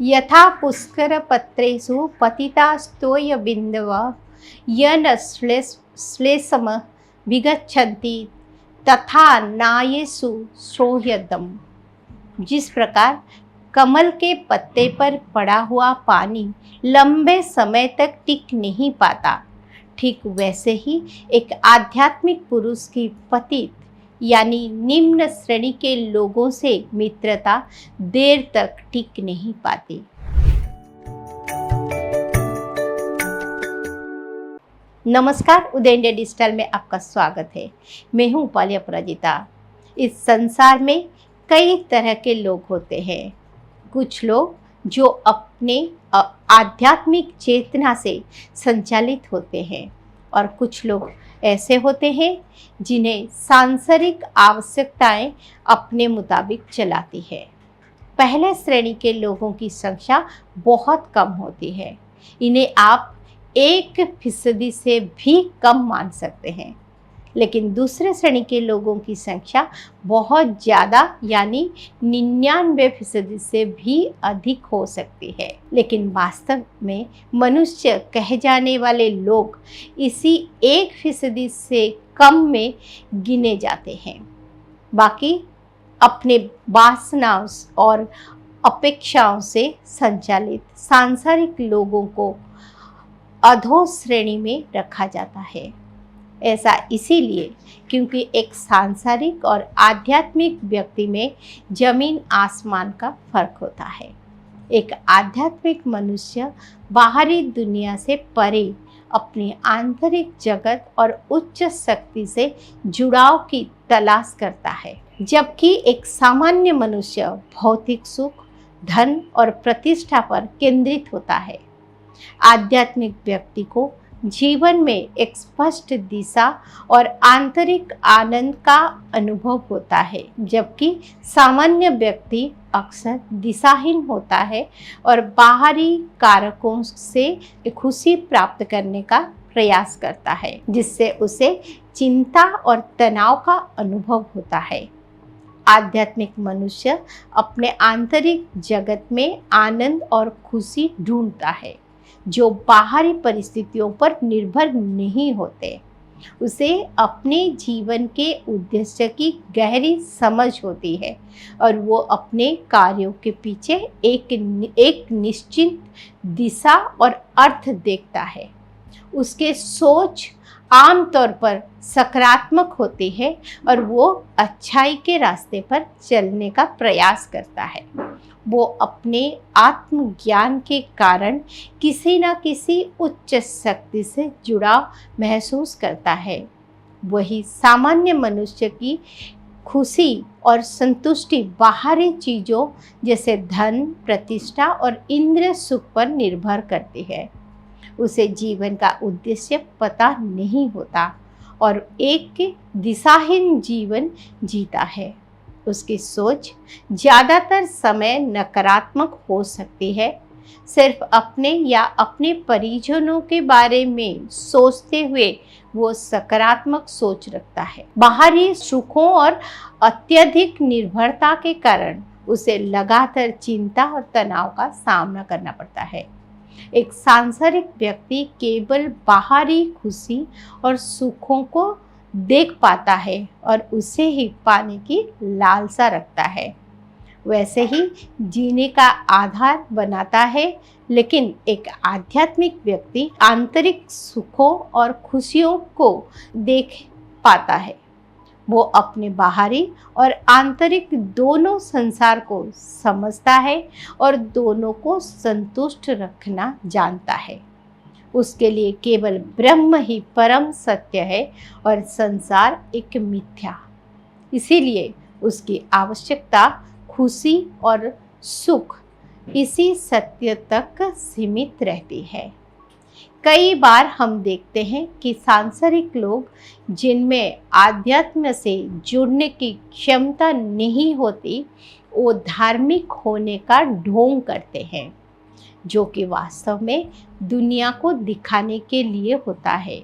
यथा पुष्कर पत्रेषु पतितास्तोय बिंदव यन श्लेषम विगच्छन्ति तथा नायेषु श्रोह्यदम। जिस प्रकार कमल के पत्ते पर पड़ा हुआ पानी लंबे समय तक टिक नहीं पाता, ठीक वैसे ही एक आध्यात्मिक पुरुष की पतित यानी निम्न श्रेणी के लोगों से मित्रता देर तक टिक नहीं पाती। नमस्कार, उदय इंडिया डिजिटल में आपका स्वागत है। मैं हूँ पाली अपराजिता। इस संसार में कई तरह के लोग होते हैं। कुछ लोग जो अपने आध्यात्मिक चेतना से संचालित होते हैं और कुछ लोग ऐसे होते हैं जिन्हें सांसारिक आवश्यकताएं अपने मुताबिक चलाती है। पहले श्रेणी के लोगों की संख्या बहुत कम होती है। इन्हें आप 1% से भी कम मान सकते हैं। लेकिन दूसरे श्रेणी के लोगों की संख्या बहुत ज़्यादा यानी 99% से भी अधिक हो सकती है। लेकिन वास्तव में मनुष्य कहे जाने वाले लोग इसी 1% से कम में गिने जाते हैं। बाकी अपने वासनाओं और अपेक्षाओं से संचालित सांसारिक लोगों को अधो श्रेणी में रखा जाता है। ऐसा इसीलिए क्योंकि एक सांसारिक और आध्यात्मिक व्यक्ति में जमीन आसमान का फर्क होता है। एक आध्यात्मिक मनुष्य बाहरी दुनिया से परे अपनी आंतरिक जगत और उच्च शक्ति से जुड़ाव की तलाश करता है, जबकि एक सामान्य मनुष्य भौतिक सुख, धन और प्रतिष्ठा पर केंद्रित होता है। आध्यात्मिक व्यक्ति को जीवन में एक स्पष्ट दिशा और आंतरिक आनंद का अनुभव होता है, जबकि सामान्य व्यक्ति अक्सर दिशाहीन होता है और बाहरी कारकों से खुशी प्राप्त करने का प्रयास करता है, जिससे उसे चिंता और तनाव का अनुभव होता है। आध्यात्मिक मनुष्य अपने आंतरिक जगत में आनंद और खुशी ढूंढता है, जो बाहरी परिस्थितियों पर निर्भर नहीं होते। उसे अपने जीवन के उद्देश्य की गहरी समझ होती है और वो अपने कार्यों के पीछे एक निश्चित दिशा और अर्थ देखता है। उसके सोच आमतौर पर सकारात्मक होती है और वो अच्छाई के रास्ते पर चलने का प्रयास करता है। वो अपने आत्मज्ञान के कारण किसी न किसी उच्च शक्ति से जुड़ाव महसूस करता है। वही सामान्य मनुष्य की खुशी और संतुष्टि बाहरी चीज़ों जैसे धन, प्रतिष्ठा और इंद्रिय सुख पर निर्भर करती है। उसे जीवन का उद्देश्य पता नहीं होता और एक दिशाहीन जीवन जीता है। उसकी सोच ज़्यादातर समय नकारात्मक हो सकती है। सिर्फ अपने या अपने परिजनों के बारे में सोचते हुए वो सकारात्मक सोच रखता है। बाहरी सुखों और अत्यधिक निर्भरता के कारण उसे लगातार चिंता और तनाव का सामना करना पड़ता है। एक सांसारिक व्यक्ति केवल बाहरी खुशी और सुखों को देख पाता है और उसे ही पाने की लालसा रखता है, वैसे ही जीने का आधार बनाता है। लेकिन एक आध्यात्मिक व्यक्ति आंतरिक सुखों और खुशियों को देख पाता है। वो अपने बाहरी और आंतरिक दोनों संसार को समझता है और दोनों को संतुष्ट रखना जानता है। उसके लिए केवल ब्रह्म ही परम सत्य है और संसार एक मिथ्या। इसीलिए उसकी आवश्यकता खुशी और सुख इसी सत्य तक सीमित रहती है। कई बार हम देखते हैं कि सांसारिक लोग जिनमें आध्यात्म से जुड़ने की क्षमता नहीं होती, वो धार्मिक होने का ढोंग करते हैं, जो कि वास्तव में दुनिया को दिखाने के लिए होता है,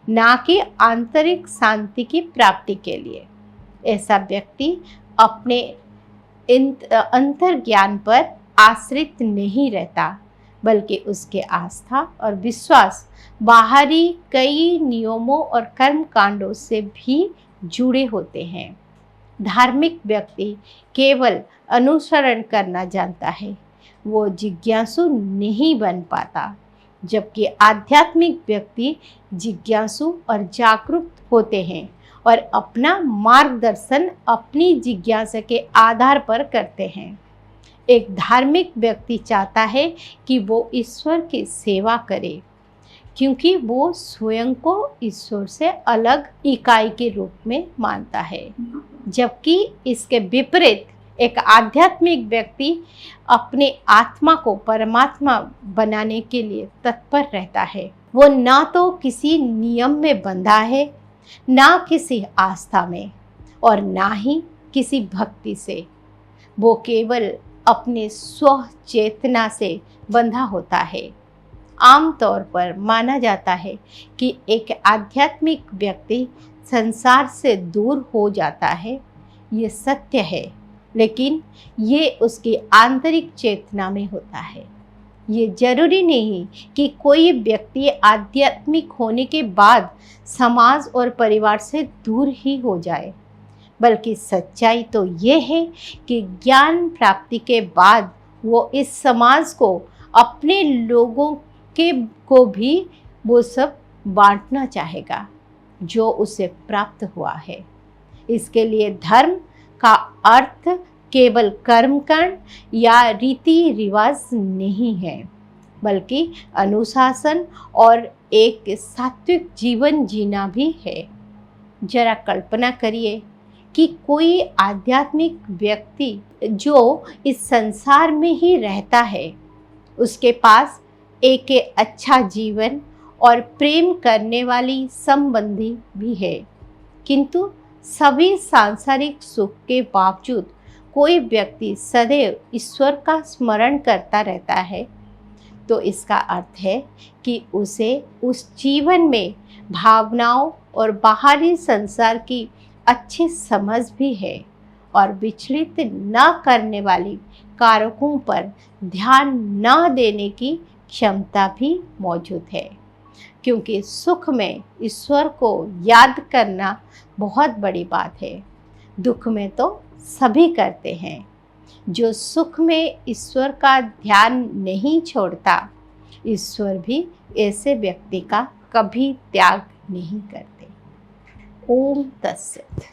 ना कि आंतरिक शांति की प्राप्ति के लिए। ऐसा व्यक्ति अपने अंतर्ज्ञान पर आश्रित नहीं रहता, बल्कि उसके आस्था और विश्वास बाहरी कई नियमों और कर्म कांडों से भी जुड़े होते हैं। धार्मिक व्यक्ति केवल अनुसरण करना जानता है, वो जिज्ञासु नहीं बन पाता, जबकि आध्यात्मिक व्यक्ति जिज्ञासु और जागरूक होते हैं और अपना मार्गदर्शन अपनी जिज्ञासा के आधार पर करते हैं। एक धार्मिक व्यक्ति चाहता है कि वो ईश्वर की सेवा करे, क्योंकि वो स्वयं को ईश्वर से अलग इकाई के रूप में मानता है, जबकि इसके विपरीत एक आध्यात्मिक व्यक्ति अपने आत्मा को परमात्मा बनाने के लिए तत्पर रहता है। वो ना तो किसी नियम में बंधा है, ना किसी आस्था में, और ना ही किसी भक्ति से। वो केवल अपने स्व चेतना से बंधा होता है। आमतौर पर माना जाता है कि एक आध्यात्मिक व्यक्ति संसार से दूर हो जाता है। ये सत्य है, लेकिन ये उसकी आंतरिक चेतना में होता है। ये जरूरी नहीं कि कोई व्यक्ति आध्यात्मिक होने के बाद समाज और परिवार से दूर ही हो जाए, बल्कि सच्चाई तो ये है कि ज्ञान प्राप्ति के बाद वो इस समाज को, अपने लोगों को भी वो सब बांटना चाहेगा जो उसे प्राप्त हुआ है। इसके लिए धर्म का अर्थ केवल कर्मकांड या रीति रिवाज नहीं है, बल्कि अनुशासन और एक सात्विक जीवन जीना भी है। जरा कल्पना करिए कि कोई आध्यात्मिक व्यक्ति जो इस संसार में ही रहता है, उसके पास एक अच्छा जीवन और प्रेम करने वाली संबंधी भी है, किंतु सभी सांसारिक सुख के बावजूद कोई व्यक्ति सदैव ईश्वर का स्मरण करता रहता है, तो इसका अर्थ है कि उसे उस जीवन में भावनाओं और बाहरी संसार की अच्छी समझ भी है और विचलित न करने वाली कारकों पर ध्यान न देने की क्षमता भी मौजूद है। क्योंकि सुख में ईश्वर को याद करना बहुत बड़ी बात है। दुख में तो सभी करते हैं। जो सुख में ईश्वर का ध्यान नहीं छोड़ता, ईश्वर भी ऐसे व्यक्ति का कभी त्याग नहीं करते। ओम तत्सत।